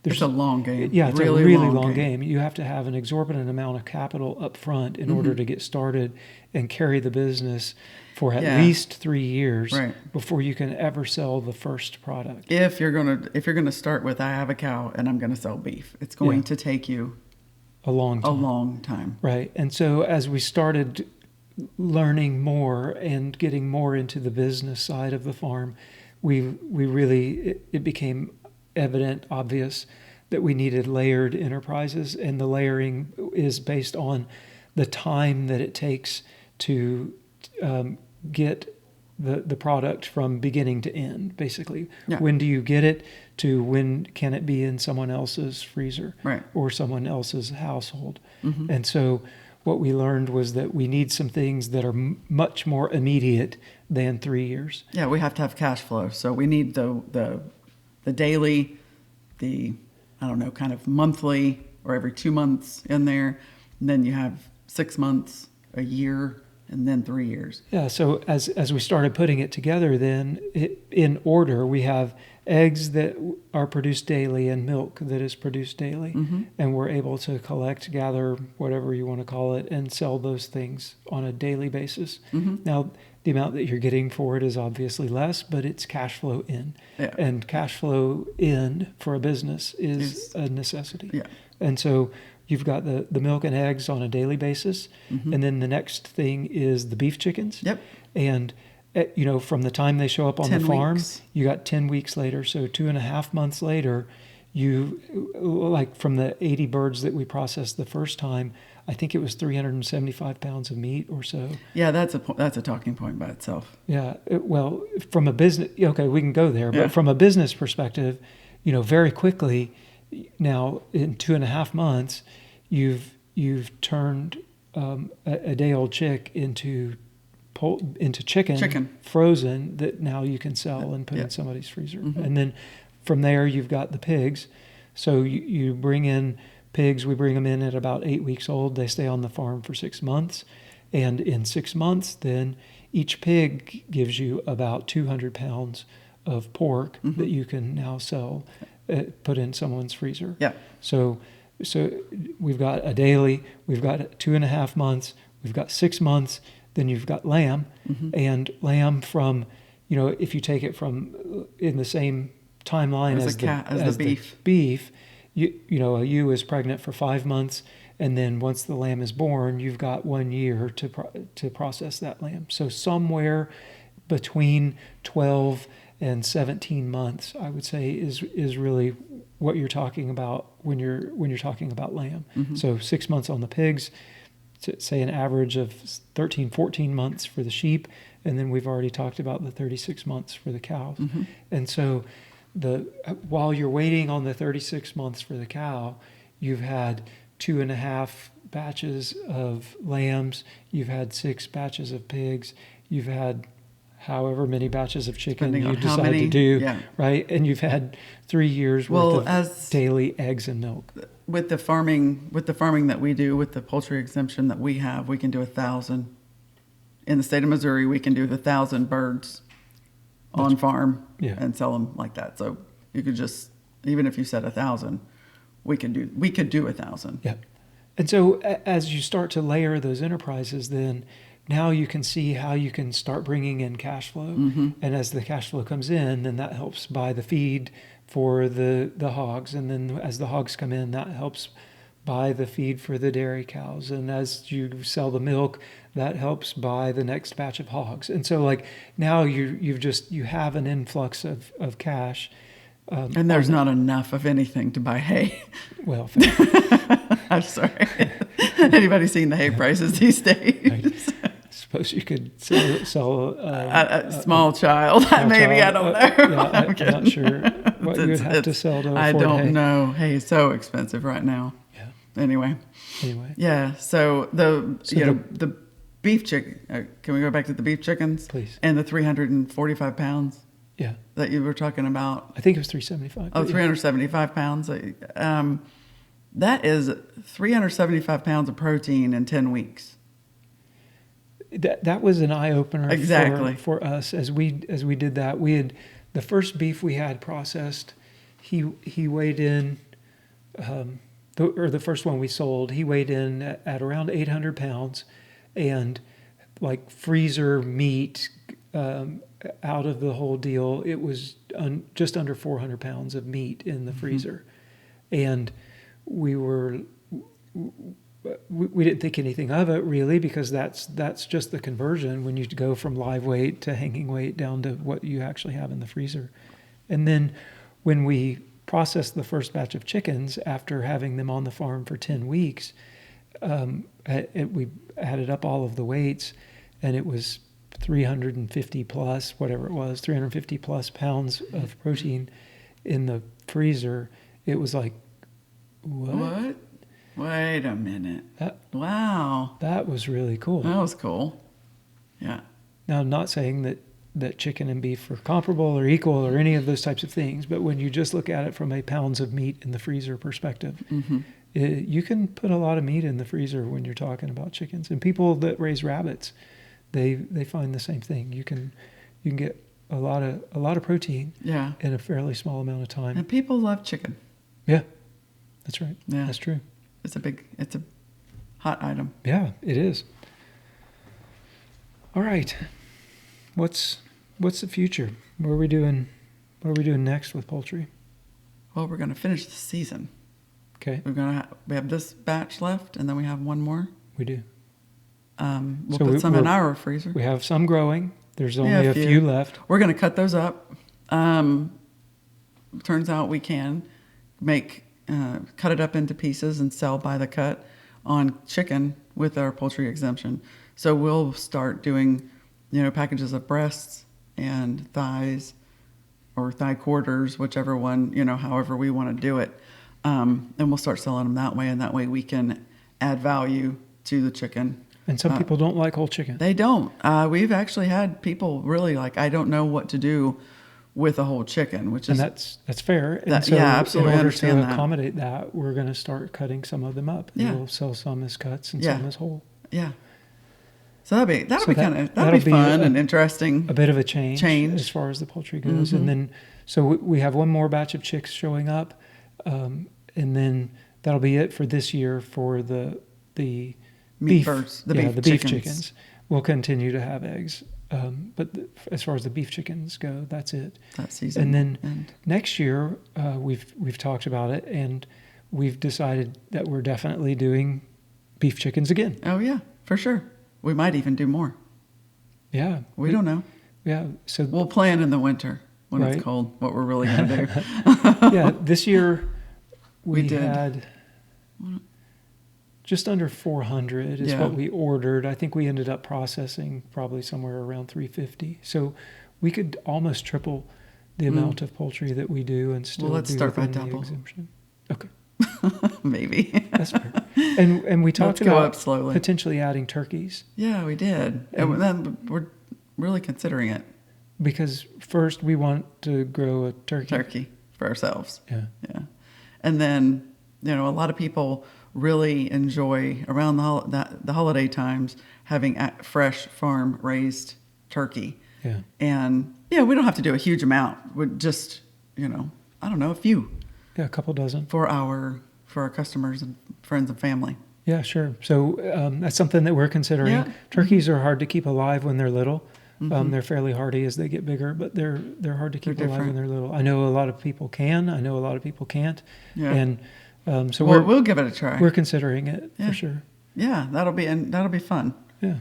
It's a long game. Yeah, it's a really long game. You have to have an exorbitant amount of capital up front in order to get started and carry the business for at least 3 years before you can ever sell the first product. If you're gonna start with, I have a cow and I'm gonna sell beef, it's going to take you a long time. Right. And so as we started learning more and getting more into the business side of the farm, it became evident, obvious, that we needed layered enterprises, and the layering is based on the time that it takes to get the product from beginning to end, basically. Yeah. When do you get it to when can it be in someone else's freezer or someone else's household? And so what we learned was that we need some things that are much more immediate than 3 years. Yeah, we have to have cash flow. So we need the daily, kind of monthly or every 2 months in there. And then you have 6 months, a year, and then 3 years. Yeah, so as we started putting it together then, in order, we have eggs that are produced daily and milk that is produced daily. And we're able to collect, gather, whatever you want to call it, and sell those things on a daily basis. Now, the amount that you're getting for it is obviously less, but it's cash flow in. Yeah. And cash flow in for a business is a necessity. Yeah. And so you've got the milk and eggs on a daily basis. And then the next thing is the beef chickens. Yep. And from the time they show up on the farm, you got 10 weeks later. So 2.5 months later, from the 80 birds that we processed the first time, I think it was 375 pounds of meat or so. Yeah, that's a talking point by itself. Yeah, from a business, okay, we can go there, but from a business perspective, very quickly, now in 2.5 months, you've turned a day-old chick into chicken frozen that now you can sell and put in somebody's freezer. And then from there, you've got the pigs. So you bring in pigs, we bring them in at about 8 weeks old. They stay on the farm for 6 months. And in 6 months, then each pig gives you about 200 pounds of pork that you can now sell, put in someone's freezer. Yeah. So we've got a daily, we've got 2.5 months, we've got 6 months, then you've got lamb. And lamb from, if you take it from in the same timeline as the beef, a ewe is pregnant for 5 months, and then once the lamb is born, you've got 1 year to process that lamb. So somewhere between 12 and 17 months, I would say, is really what you're talking about when you're talking about lamb. So 6 months on the pigs, say an average of 13, 14 months for the sheep, and then we've already talked about the 36 months for the cows. And so while you're waiting on the 36 months for the cow, you've had 2.5 batches of lambs. You've had 6 batches of pigs. You've had however many batches of chicken Depending you on how decide many, to do, yeah. right? And you've had 3 years worth of daily eggs and milk. With the farming that we do, with the poultry exemption that we have, we can do 1,000. In the state of Missouri, we can do 1,000 birds on farm and sell them like that. So you could just, even if you said 1,000, we could do 1,000. Yeah. And so as you start to layer those enterprises, then now you can see how you can start bringing in cash flow. Mm-hmm. And as the cash flow comes in, then that helps buy the feed for the hogs. And then as the hogs come in, that helps buy the feed for the dairy cows. And as you sell the milk, that helps buy the next batch of hogs. And so like now you have an influx of cash. And there's not enough of anything to buy hay. Well, I'm sorry. Anybody seen the hay prices these days? I suppose you could sell a small child. Maybe, I don't know. I'm not sure what you would have to sell to afford I don't hay. know. Hay is so expensive right now. Yeah. Anyway. Yeah. So the beef chicken. Can we go back to the beef chickens? Please. And the 345 pounds. Yeah. That you were talking about. I think it was 375. Oh, 375 pounds. That is 375 pounds of protein in 10 weeks. That was an eye opener exactly. for us as we did that. We had the first beef we had processed. He weighed in, the first one we sold. He weighed in at around 800 pounds, and like freezer meat out of the whole deal, it was just under 400 pounds of meat in the freezer, and we didn't think anything of it really, because that's just the conversion when you go from live weight to hanging weight down to what you actually have in the freezer. And then when we processed the first batch of chickens after having them on the farm for 10 weeks, we added up all of the weights, and it was 350 plus, whatever it was, 350 plus pounds of protein in the freezer. It was like, what? Wait a minute. Wow. That was really cool. That was cool. Yeah. Now, I'm not saying that chicken and beef are comparable or equal or any of those types of things, but when you just look at it from a pounds of meat in the freezer perspective, you can put a lot of meat in the freezer when you're talking about chickens. And people that raise rabbits, they find the same thing. You can get a lot of protein in a fairly small amount of time. And people love chicken. Yeah. That's right. Yeah. That's true. It's a hot item. Yeah, it is. All right. What's the future? What are we doing next with poultry? Well, we're going to finish the season. Okay. We have this batch left, and then we have one more. We do. We'll put some in our freezer. We have some growing. There's only a few left. We're going to cut those up. Turns out we can cut it up into pieces and sell by the cut on chicken with our poultry exemption. So we'll start doing, packages of breasts and thighs or thigh quarters, whichever one, however we want to do it. And we'll start selling them that way. And that way we can add value to the chicken. And some people don't like whole chicken. They don't. We've actually had people really I don't know what to do with a whole chicken, which is... And that's fair. And so absolutely in order understand to accommodate that, we're going to start cutting some of them up. And we'll sell some as cuts and some as whole. Yeah. So that'll be fun and interesting. A bit of a change as far as the poultry goes. And then, so we have one more batch of chicks showing up. And then that'll be it for this year for the beef chickens. We'll continue to have eggs. But as far as the beef chickens go, that's it. That season. And then next year, we've talked about it, and we've decided that we're definitely doing beef chickens again. Oh yeah, for sure. We might even do more. Yeah. We don't know. Yeah. So we'll plan in the winter when it's cold what we're really going to do. Yeah. This year we had just under 400 is what we ordered. I think we ended up processing probably somewhere around 350. So we could almost triple the amount of poultry that we do and still let's be start by within the double. exemption. Okay. Maybe. That's fair. And we talked Let's go about up slowly. potentially adding turkeys. Yeah, we did. And then we're really considering it. Because first we want to grow a Turkey for ourselves. Yeah. Yeah. And then, a lot of people really enjoy around the holiday times having fresh farm raised turkey. Yeah. And we don't have to do a huge amount. We just, I don't know, a few. Yeah, a couple dozen. For our customers and friends and family. Yeah, sure. So that's something that we're considering. Yeah. Turkeys are hard to keep alive when they're little. Mm-hmm. They're fairly hardy as they get bigger, but they're hard to keep alive when they're little. I know a lot of people can. I know a lot of people can't. Yeah. And so we'll give it a try. We're considering it for sure. Yeah, that'll be fun. Yeah.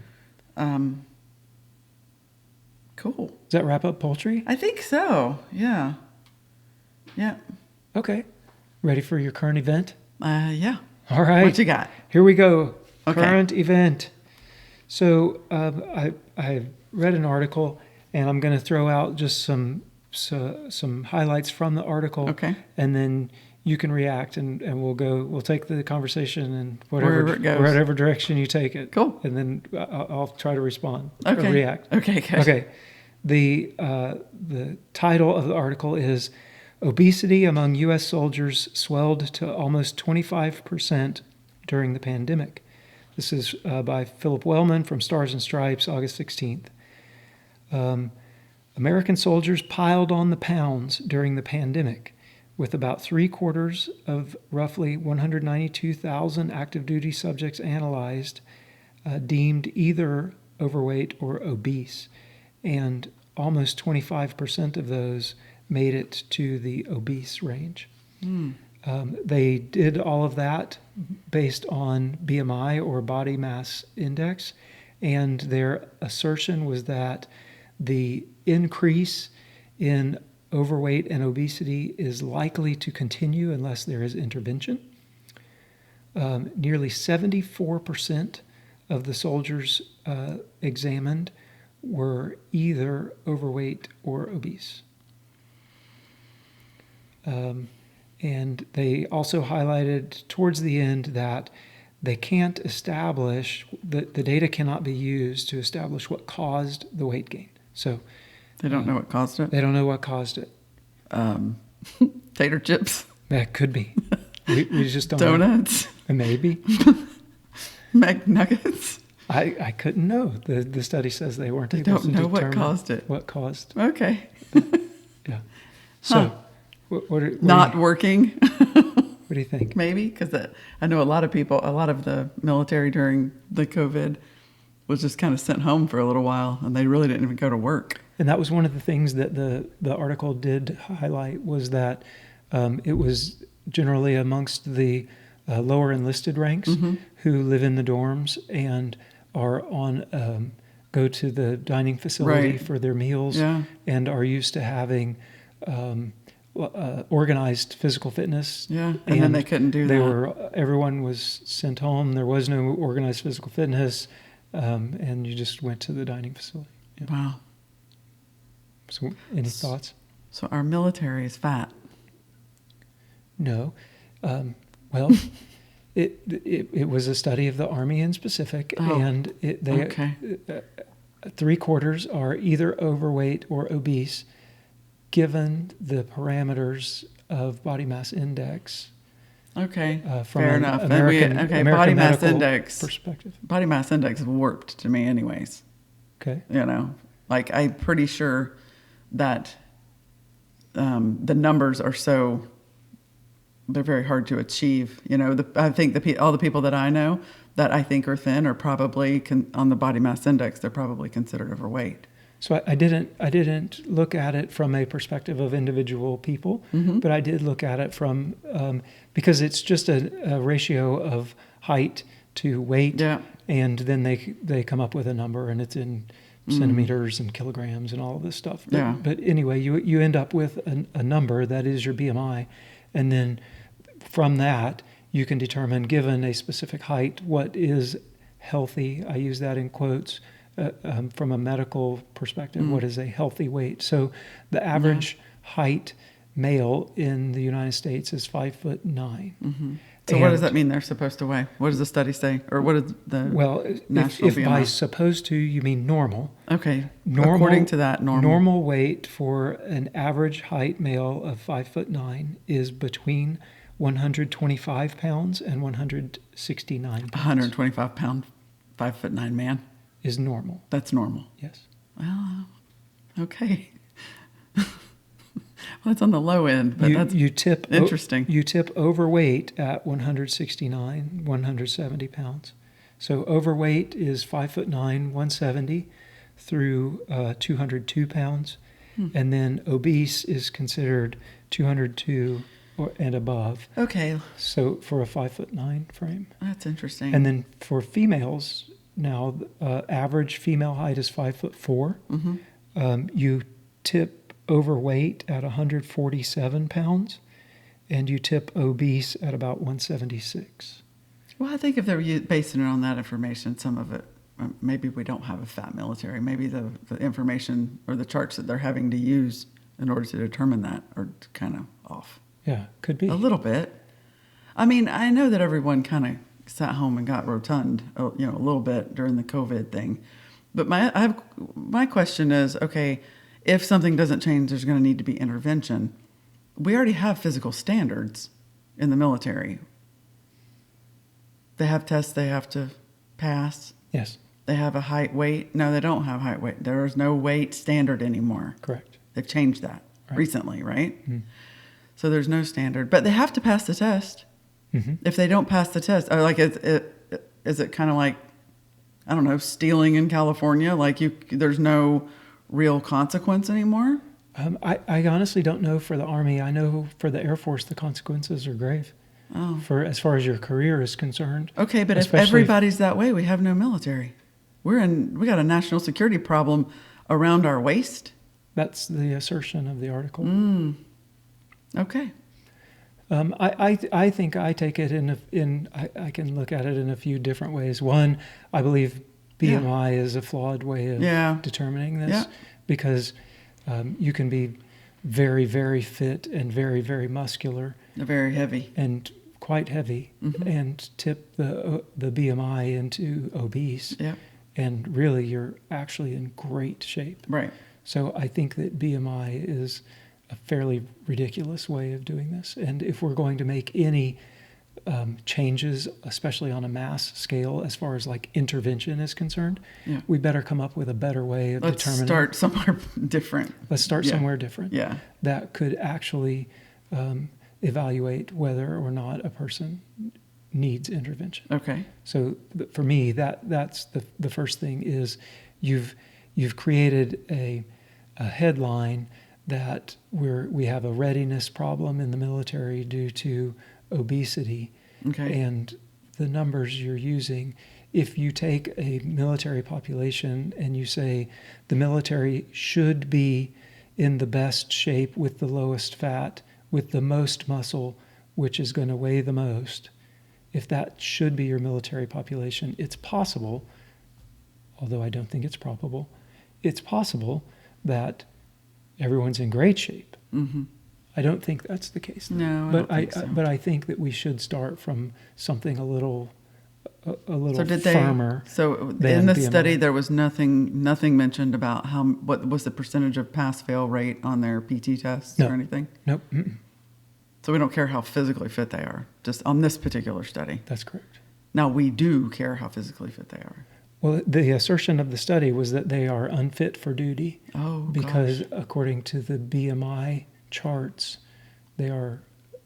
Cool. Does that wrap up poultry? I think so. Yeah. Yeah. Okay. Ready for your current event? Yeah. All right. What you got? Here we go. Okay. Current event. So I read an article, and I'm going to throw out just some highlights from the article. Okay. And then you can react, and we'll take the conversation in whatever direction you take it. Cool. And then I'll try to respond or react. Okay. Good. Okay. The title of the article is "Obesity Among U.S. Soldiers Swelled to Almost 25% During the Pandemic." This is by Philip Wellman from Stars and Stripes, August 16th. American soldiers piled on the pounds during the pandemic, with about 3/4 of roughly 192,000 active duty subjects analyzed deemed either overweight or obese, and almost 25% of those made it to the obese range. They did all of that based on BMI or body mass index, and their assertion was that the increase in overweight and obesity is likely to continue unless there is intervention. Nearly 74% of the soldiers examined were either overweight or obese. And they also highlighted towards the end that they can't establish, the data cannot be used to establish what caused the weight gain. So they don't know what caused it? They don't know what caused it. Tater chips? That could be. We just don't Donuts? know. Maybe. McNuggets? I couldn't know. The study says they weren't able to determine what caused it. What caused. Okay. Yeah. So, what not working? What do you think? Maybe, because I know a lot of the military during the COVID was just kind of sent home for a little while, and they really didn't even go to work. And that was one of the things that the article did highlight, was that it was generally amongst the lower enlisted ranks who live in the dorms and are on go to the dining facility for their meals and are used to having organized physical fitness. Yeah, and then they couldn't do that. Everyone was sent home. There was no organized physical fitness, and you just went to the dining facility. Yeah. Wow. So, any thoughts? So our military is fat. No. Well, it was a study of the Army in specific, and 3/4 are either overweight or obese, given the parameters of body mass index. Okay, from fair enough. American body mass index perspective. Body mass index is warped to me, anyways. Okay. I'm pretty sure that the numbers are they're very hard to achieve. I think all the people that I know that I think are thin are probably on the body mass index. They're probably considered overweight. So I didn't look at it from a perspective of individual people, but I did look at it from because it's just a ratio of height to weight, and then they come up with a number, and it's in centimeters and kilograms and all of this stuff. But anyway, you end up with a number that is your BMI, and then from that you can determine, given a specific height, what is healthy. I use that in quotes. From a medical perspective, what is a healthy weight? So the average height male in the United States is 5'9", So what does that mean they're supposed to weigh? What does the study say? Or what is the national if by BMI? supposed to you mean normal. Okay. Normal, according to that, normal weight for an average height male of 5'9" is between 125 pounds and 169 pounds. 125 pound, 5'9" man is normal. That's normal. Yes. Well, okay. Well, it's on the low end, but that's interesting. You tip overweight at 169, 170 pounds. So overweight is 5'9", 170 through 202 pounds. And then obese is considered 202 and above. Okay. So for a 5'9" frame. That's interesting. And then for females, now average female height is 5'4". You tip overweight at 147 pounds, and you tip obese at about 176. Well, I think if they're basing it on that information, some of it, maybe we don't have a fat military. Maybe the information or the charts that they're having to use in order to determine that are kind of off. Yeah, could be. A little bit. I mean, I know that everyone kind of sat home and got rotund, a little bit during the COVID thing. But my question is, okay, if something doesn't change, there's going to need to be intervention. We already have physical standards in the military. They have tests they have to pass. Yes. They have a height, weight. No, they don't have height, weight. There is no weight standard anymore. Correct. They've changed that recently, right? So there's no standard. But they have to pass the test. If they don't pass the test, is it kind of like, I don't know, stealing in California? Like there's no real consequence anymore? I honestly don't know for the Army. I know for the Air Force, the consequences are grave. Oh. For as far as your career is concerned. Okay, but if everybody's that way, we have no military. We got a national security problem around our waist. That's the assertion of the article. Okay. I think I take it I can look at it in a few different ways. One, I believe BMI is a flawed way of determining this because you can be very, very fit and very, very muscular. Very heavy. And quite heavy and tip the BMI into obese. Yeah. And really you're actually in great shape. Right. So I think that BMI is a fairly ridiculous way of doing this. And if we're going to make any changes, especially on a mass scale, as far as like intervention is concerned, we better come up with a better way of determining. Let's start somewhere different. Let's start somewhere different. Yeah. That could actually evaluate whether or not a person needs intervention. Okay. So for me, that's the first thing is you've created a headline that we have a readiness problem in the military due to obesity. Okay. And the numbers you're using, if you take a military population and you say the military should be in the best shape with the lowest fat, with the most muscle, which is going to weigh the most, if that should be your military population, it's possible, although I don't think it's probable, it's possible that everyone's in great shape. I don't think that's the case. No, but I don't think so. But I think that we should start from something a little So did firmer. So in the study, there was nothing mentioned about what was the percentage of pass-fail rate on their PT tests or anything? Nope. So we don't care how physically fit they are, just on this particular study. That's correct. Now we do care how physically fit they are. Well, the assertion of the study was that they are unfit for duty. Oh, because according to the BMI charts, they are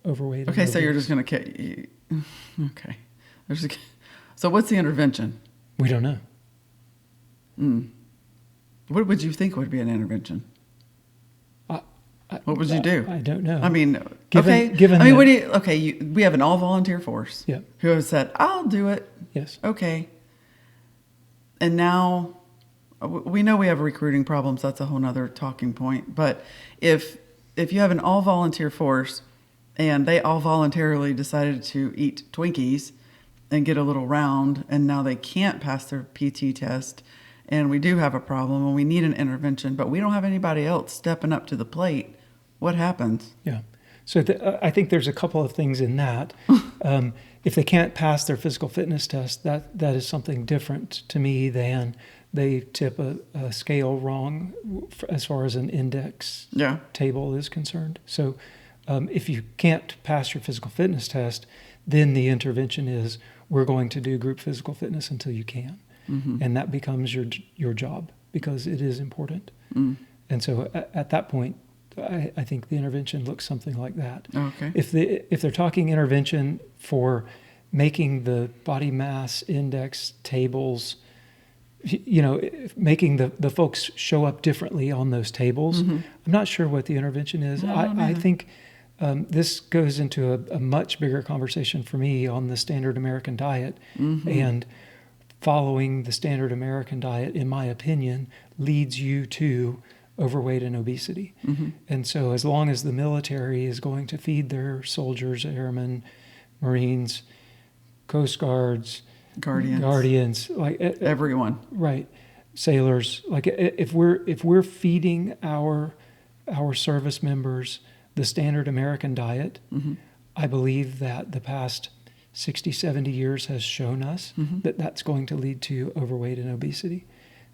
overweight. Okay, so you're just going to... Okay. So what's the intervention? We don't know. What would you think would be an intervention? What would you do? I don't know. I mean, we have an all-volunteer force who have said, I'll do it. Yes. Okay. And now we know we have recruiting problems. That's a whole nother talking point. But if you have an all-volunteer force and they all voluntarily decided to eat Twinkies and get a little round, and now they can't pass their PT test, and we do have a problem and we need an intervention, but we don't have anybody else stepping up to the plate, what happens? Yeah. So I think there's a couple of things in that. If they can't pass their physical fitness test, that is something different to me than they tip a scale wrong as far as an index table is concerned. So if you can't pass your physical fitness test, then the intervention is we're going to do group physical fitness until you can. Mm-hmm. And that becomes your job because it is important. Mm. And so at that point, I think the intervention looks something like that. Okay. If they're talking intervention for making the body mass index tables, making the folks show up differently on those tables, mm-hmm. I'm not sure what the intervention is. I think this goes into a much bigger conversation for me on the standard American diet. Mm-hmm. And following the standard American diet, in my opinion, leads you to overweight and obesity. Mm-hmm. And so as long as the military is going to feed their soldiers, airmen, Marines, Coast Guards, Guardians, like everyone, right, sailors, like if we're feeding our service members the standard American diet, mm-hmm. I believe that the past 60, 70 years has shown us mm-hmm. that that's going to lead to overweight and obesity.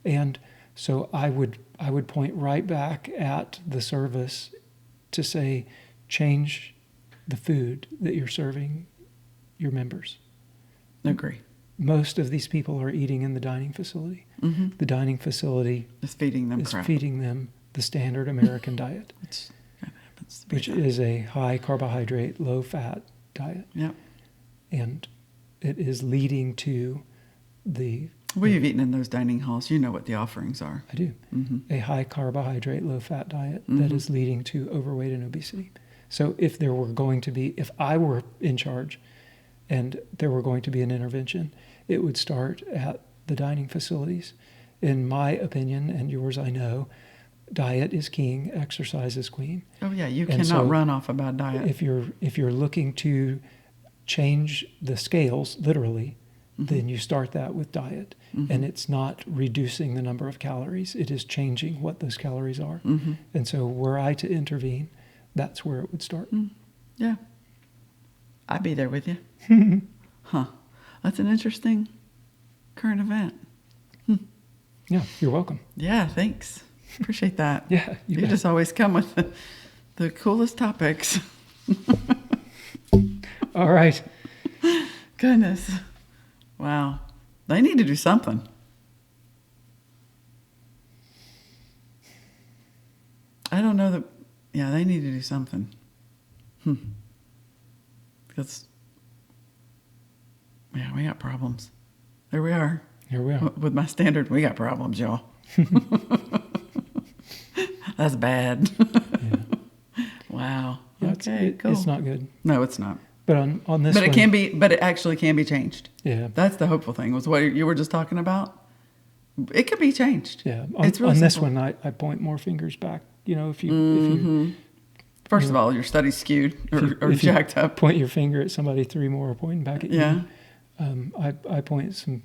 And so I would point right back at the service to say, change the food that you're serving your members. Agree. Most of these people are eating in the dining facility. Mm-hmm. The dining facility is feeding them the standard American diet, which is a high carbohydrate, low fat diet. Yeah. And it is leading to the... Well, you've eaten in those dining halls. You know what the offerings are. I do. Mm-hmm. A high carbohydrate, low fat diet mm-hmm. that is leading to overweight and obesity. So if I were in charge and there were going to be an intervention, it would start at the dining facilities. In my opinion, and yours I know, diet is king, exercise is queen. Oh yeah, you cannot run off a bad diet. If you're looking to change the scales, literally, mm-hmm. then you start that with diet. Mm-hmm. And it's not reducing the number of calories. It is changing what those calories are. Mm-hmm. And so were I to intervene, that's where it would start. Mm. Yeah. I'd be there with you. Huh. That's an interesting current event. Yeah, you're welcome. Yeah, thanks. Appreciate that. Yeah, you just always come with the coolest topics. All right. Goodness. Wow. They need to do something. I don't know that. Yeah, they need to do something. Because, yeah, we got problems. There we are. Here we are. With my standard, we got problems, y'all. That's bad. Yeah. Wow. Yeah, okay, cool. It's not good. No, it's not. But on this But one, it can be, but it actually can be changed. Yeah. That's the hopeful thing, was what you were just talking about. It could be changed. Yeah. It's really on this simple. one, I point more fingers back. If you First of all, your study's skewed or jacked up. Point your finger at somebody, three more are pointing back at you. Yeah. I point some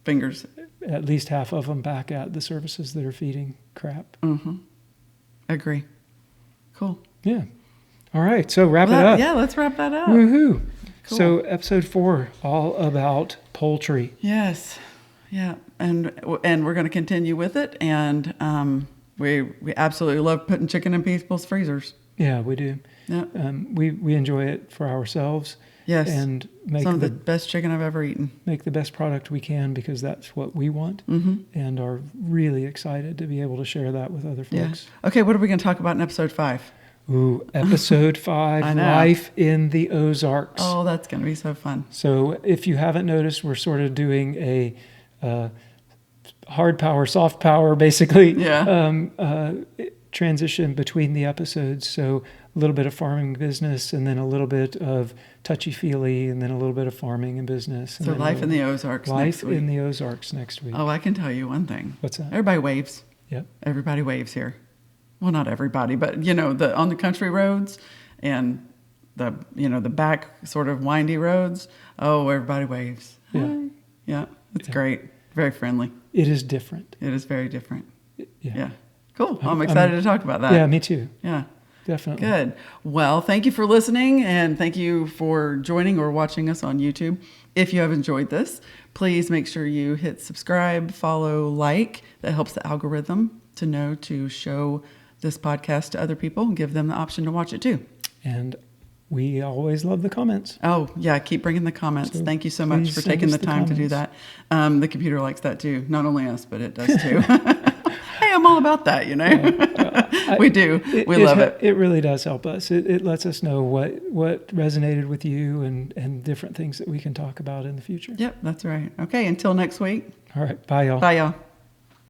fingers, at least half of them, back at the services that are feeding crap. Mm-hmm. Agree. Cool. Yeah. All right. So wrap it up. Yeah, let's wrap that up. Woohoo. Cool. So episode 4, all about poultry. Yes. Yeah. And we're going to continue with it. And we absolutely love putting chicken in people's freezers. Yeah, we do. Yeah. We enjoy it for ourselves. Yes. And make some of the best chicken I've ever eaten. Make the best product we can because that's what we want. Mm-hmm. And are really excited to be able to share that with other folks. Yeah. Okay, what are we going to talk about in episode 5? Ooh, episode 5, Life in the Ozarks. Oh, that's going to be so fun. So if you haven't noticed, we're sort of doing a hard power, soft power, basically, transition between the episodes. So a little bit of farming business and then a little bit of touchy-feely and then a little bit of farming and business. And so Life in the Ozarks next week. Life in the Ozarks next week. Oh, I can tell you one thing. What's that? Everybody waves. Yep. Everybody waves here. Well, not everybody, but on the country roads and the back sort of windy roads. Oh, everybody waves. Yeah. Hi. Yeah. It's great. Very friendly. It is different. It is very different. Yeah. Cool. I'm excited to talk about that. Yeah, me too. Yeah. Definitely. Good. Well, thank you for listening, and thank you for joining or watching us on YouTube. If you have enjoyed this, please make sure you hit subscribe, follow, like. That helps the algorithm to know to show this podcast to other people and give them the option to watch it too. And we always love the comments. Oh, yeah. Keep bringing the comments. So Thank you so much for taking the time to do that. The computer likes that too. Not only us, but it does too. Hey, I'm all about that, you know. We do. We love it. It really does help us. It lets us know what resonated with you and different things that we can talk about in the future. Yep, that's right. Okay, until next week. All right. Bye, y'all. Bye, y'all.